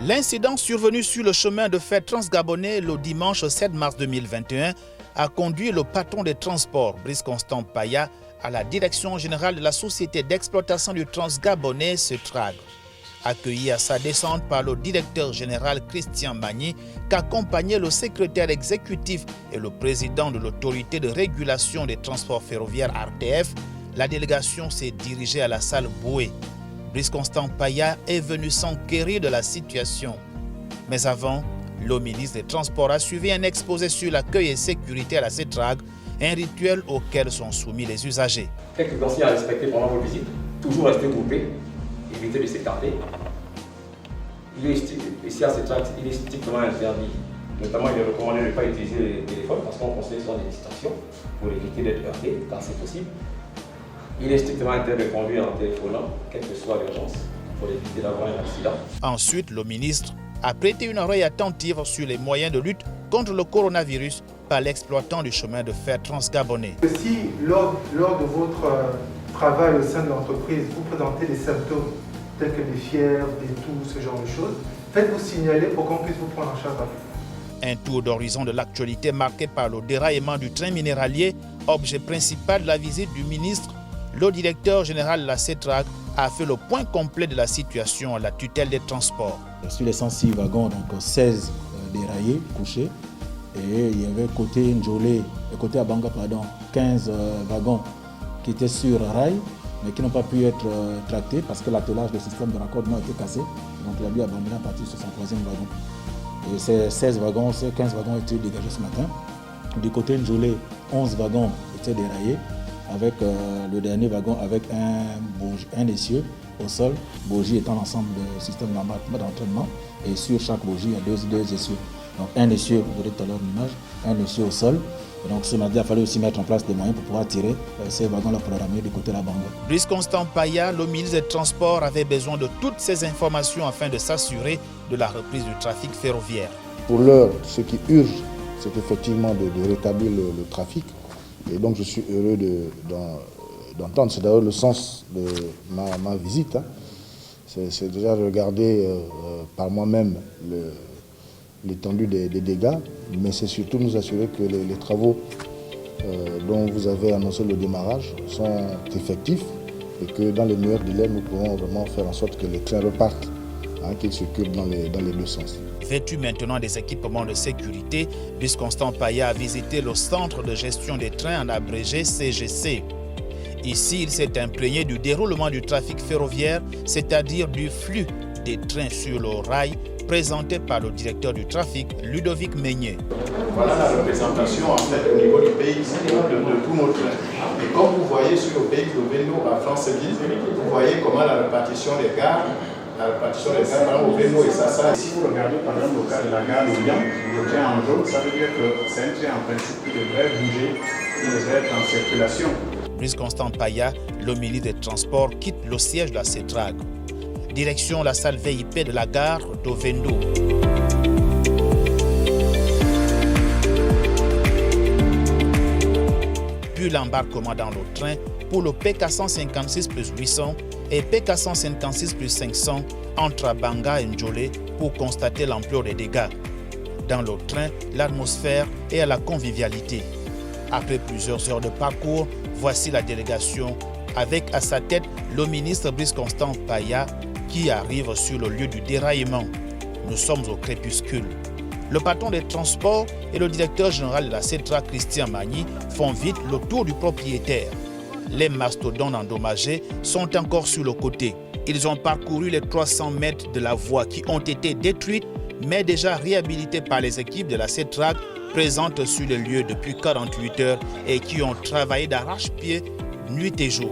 L'incident survenu sur le chemin de fer transgabonais le dimanche 7 mars 2021 a conduit le patron des transports, Brice Constant Paya, à la direction générale de la société d'exploitation du transgabonais, CETRAG. Accueilli à sa descente par le directeur général Christian Magny, qu'accompagnait le secrétaire exécutif et le président de l'autorité de régulation des transports ferroviaires RTF, la délégation s'est dirigée à la salle Boué. Brice Constant Paya est venu s'enquérir de la situation. Mais avant, le ministre des Transports a suivi un exposé sur l'accueil et sécurité à la CETRAG, un rituel auquel sont soumis les usagers. Quelques consignes à respecter pendant vos visites, toujours rester groupés, éviter de s'écarter. Ici à CETRAG, il est strictement interdit. Notamment, il est recommandé de ne pas utiliser les téléphones parce qu'on conseille souvent des distractions pour éviter d'être heurté quand c'est possible. Il est strictement interdit de conduire en téléphonant, quelle que soit l'urgence, pour éviter d'avoir un accident. Ensuite, le ministre a prêté une oreille attentive sur les moyens de lutte contre le coronavirus par l'exploitant du chemin de fer transgabonais. Si lors de votre travail au sein de l'entreprise, vous présentez des symptômes tels que des fièvres, des toux, ce genre de choses, faites-vous signaler pour qu'on puisse vous prendre en charge rapidement. Un tour d'horizon de l'actualité marqué par le déraillement du train minéralier, objet principal de la visite du ministre. Le directeur général de la CETRAG a fait le point complet de la situation à la tutelle des transports. Sur les 106 wagons, donc 16 déraillés, couchés, et il y avait côté Njolé et côté Abanga, 15 wagons qui étaient sur rail, mais qui n'ont pas pu être tractés parce que l'attelage du système de raccordement était cassé. Donc il a dû abandonner à partir de son 3e wagon. Et ces 16 wagons, ces 15 wagons étaient dégagés ce matin. Du côté Njolé, 11 wagons étaient déraillés, avec le dernier wagon avec un essieu au sol, bogie étant l'ensemble du système d'entraînement, et sur chaque bogie il y a deux essieux. Donc un essieu, vous verrez tout à l'heure l'image, un essieu au sol. Et donc ce matin il a fallu aussi mettre en place des moyens pour pouvoir tirer ces wagons-là pour les ramener du côté de la Banga. Brice Constant Paya, le ministre des Transports, avait besoin de toutes ces informations afin de s'assurer de la reprise du trafic ferroviaire. Pour l'heure, ce qui urge, c'est effectivement de rétablir le trafic. Et donc je suis heureux d'entendre, c'est d'ailleurs le sens de ma visite. C'est déjà regarder par moi-même l'étendue des dégâts, mais c'est surtout nous assurer que les travaux dont vous avez annoncé le démarrage sont effectifs et que dans les meilleurs délais, nous pourrons vraiment faire en sorte que les trains repartent, qu'ils circulent dans les deux sens. Vêtu maintenant des équipements de sécurité, Brice Constant Paya a visité le centre de gestion des trains en abrégé CGC. Ici, il s'est imprégné du déroulement du trafic ferroviaire, c'est-à-dire du flux des trains sur le rail, présenté par le directeur du trafic, Ludovic Meignet. Voilà la représentation en fait au niveau du pays de tous nos trains. Et comme vous voyez sur le pays de Véno à Franceville, vous voyez comment la répartition des gares. La répartition des gares, par exemple, au Véno et Sassa. Si vous regardez par exemple le cas de la gare d'Orient, le train en jaune, ça veut dire que c'est un train en principe qui devrait bouger, qui devrait être en circulation. Brice Constant Paya, le ministre des Transports, quitte le siège de la CETRAG. Direction la salle VIP de la gare d'Ovendo. Puis l'embarquement dans le train pour le PK156 plus 800 et PK156 plus 500 entre Abanga et Njolé pour constater l'ampleur des dégâts. Dans le train, l'atmosphère est à la convivialité. Après plusieurs heures de parcours, voici la délégation avec à sa tête le ministre Brice Constant Paya qui arrive sur le lieu du déraillement. Nous sommes au crépuscule. Le patron des transports et le directeur général de la CETRAG, Christian Magny, font vite le tour du propriétaire. Les mastodontes endommagés sont encore sur le côté. Ils ont parcouru les 300 mètres de la voie qui ont été détruites, mais déjà réhabilitées par les équipes de la CETRAG présentes sur le lieu depuis 48 heures et qui ont travaillé d'arrache-pied nuit et jour.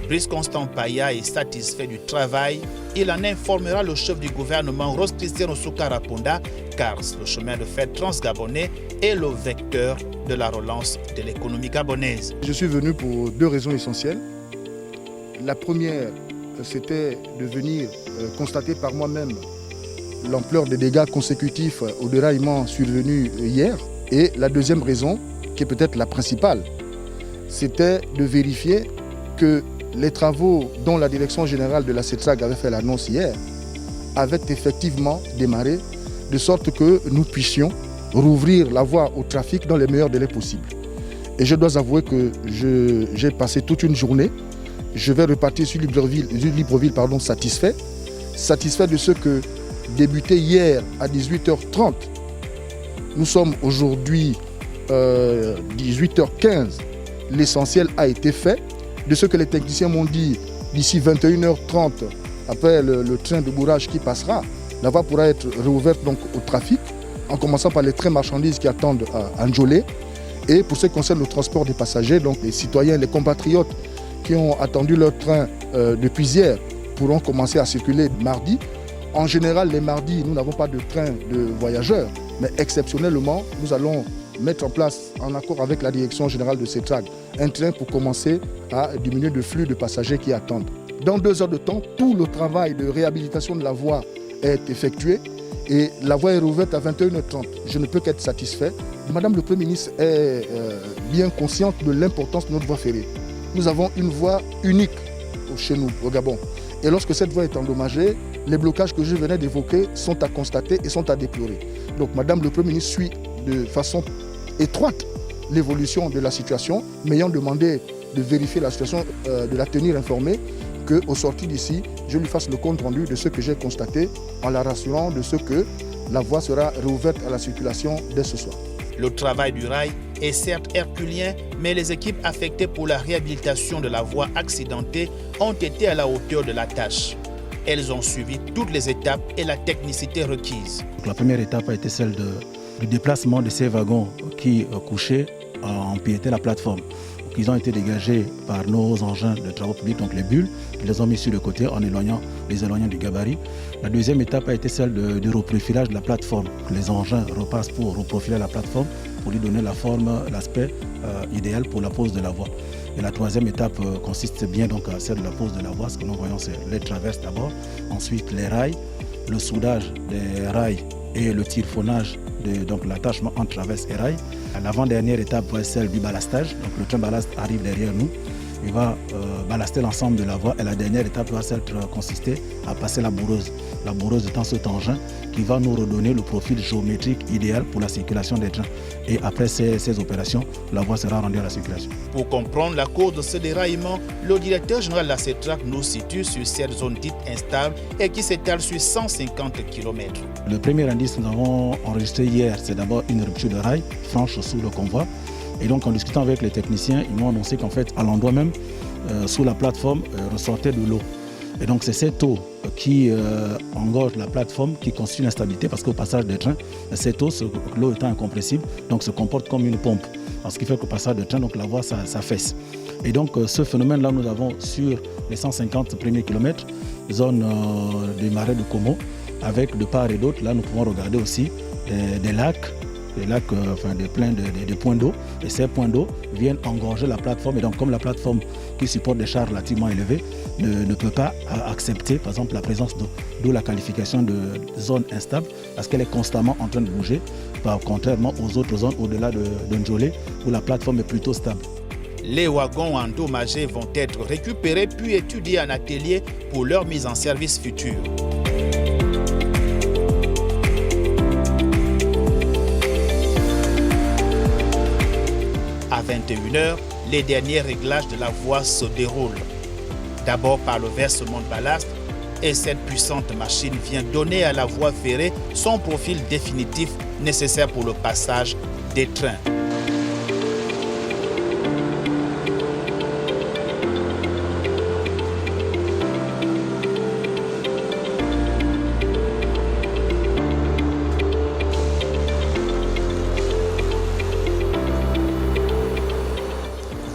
Brice Constant Paya est satisfait du travail. Il en informera le chef du gouvernement, Rose Christian Osuka Ponda, car le chemin de fer transgabonais est le vecteur de la relance de l'économie gabonaise. Je suis venu pour deux raisons essentielles. La première, c'était de venir constater par moi-même l'ampleur des dégâts consécutifs au déraillement survenu hier. Et la deuxième raison, qui est peut-être la principale, c'était de vérifier que les travaux dont la direction générale de la CETRAG avait fait l'annonce hier avaient effectivement démarré, de sorte que nous puissions rouvrir la voie au trafic dans les meilleurs délais possibles. Et je dois avouer que j'ai passé toute une journée. Je vais repartir sur Libreville satisfait de ce que débuté hier à 18h30. Nous sommes aujourd'hui 18h15. L'essentiel a été fait. De ce que les techniciens m'ont dit, d'ici 21h30, après le train de bourrage qui passera, la voie pourra être réouverte donc, au trafic, en commençant par les trains marchandises qui attendent à Njolé. Et pour ce qui concerne le transport des passagers, donc les citoyens, les compatriotes qui ont attendu leur train depuis hier pourront commencer à circuler mardi. En général, les mardis, nous n'avons pas de train de voyageurs, mais exceptionnellement, nous allons mettre en place, en accord avec la direction générale de CETRAG, un train pour commencer à diminuer le flux de passagers qui attendent. Dans 2 heures de temps, tout le travail de réhabilitation de la voie est effectué et la voie est rouverte à 21h30. Je ne peux qu'être satisfait. Madame le Premier ministre est bien consciente de l'importance de notre voie ferrée. Nous avons une voie unique chez nous, au Gabon. Et lorsque cette voie est endommagée, les blocages que je venais d'évoquer sont à constater et sont à déplorer. Donc Madame le Premier ministre suit de façon étroite l'évolution de la situation, m'ayant demandé de vérifier la situation, de la tenir informée, qu'au sortir d'ici, je lui fasse le compte rendu de ce que j'ai constaté en la rassurant de ce que la voie sera réouverte à la circulation dès ce soir. Le travail du rail est certes herculien, mais les équipes affectées pour la réhabilitation de la voie accidentée ont été à la hauteur de la tâche. Elles ont suivi toutes les étapes et la technicité requise. La première étape a été celle du déplacement de ces wagons qui couchaient empiétaient la plateforme. Ils ont été dégagés par nos engins de travaux publics, donc les bulles, qui les ont mis sur le côté en les éloignant du gabarit. La deuxième étape a été celle du reprofilage de la plateforme. Les engins repassent pour reprofiler la plateforme, pour lui donner la forme, l'aspect idéal pour la pose de la voie. Et la troisième étape consiste bien donc à celle de la pose de la voie. Ce que nous voyons, c'est les traverses d'abord, ensuite les rails, le soudage des rails et le tirefonnage, donc l'attachement entre traverse et rail. L'avant-dernière étape va être celle du ballastage. Donc le train ballast arrive derrière nous. Il va ballaster l'ensemble de la voie. Et la dernière étape va consister à passer la bourreuse. La bourreuse étant cet engin qui va nous redonner le profil géométrique idéal pour la circulation des trains. Et après ces opérations, la voie sera rendue à la circulation. Pour comprendre la cause de ce déraillement, le directeur général de la CETRAG nous situe sur cette zone dite instable et qui s'étale sur 150 km. Le premier indice que nous avons enregistré hier, c'est d'abord une rupture de rail franche sous le convoi. Et donc en discutant avec les techniciens, ils m'ont annoncé qu'en fait, à l'endroit même, sous la plateforme, ressortait de l'eau. Et donc c'est cette eau qui engorge la plateforme, qui constitue l'instabilité, parce qu'au passage des trains, cette eau, l'eau étant incompressible, donc se comporte comme une pompe. Ce qui fait qu'au passage des trains, donc la voie s'affaisse. Et donc ce phénomène-là, nous avons sur les 150 premiers kilomètres, zone du marais de Como, avec de part et d'autre, là nous pouvons regarder aussi des lacs, des points d'eau. Et ces points d'eau viennent engorger la plateforme. Et donc comme la plateforme qui supporte des charges relativement élevées ne peut pas accepter par exemple la présence d'eau. D'où la qualification de zone instable, parce qu'elle est constamment en train de bouger, contrairement aux autres zones au-delà de Njolé, où la plateforme est plutôt stable. Les wagons endommagés vont être récupérés puis étudiés en atelier pour leur mise en service future. À 21h, les derniers réglages de la voie se déroulent. D'abord par le versement de ballast, et cette puissante machine vient donner à la voie ferrée son profil définitif nécessaire pour le passage des trains.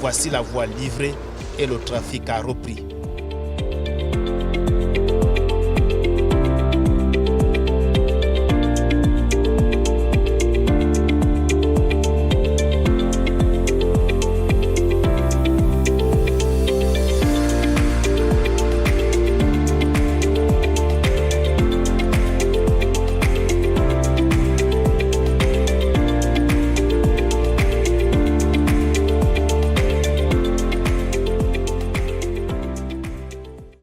Voici la voie livrée et le trafic a repris.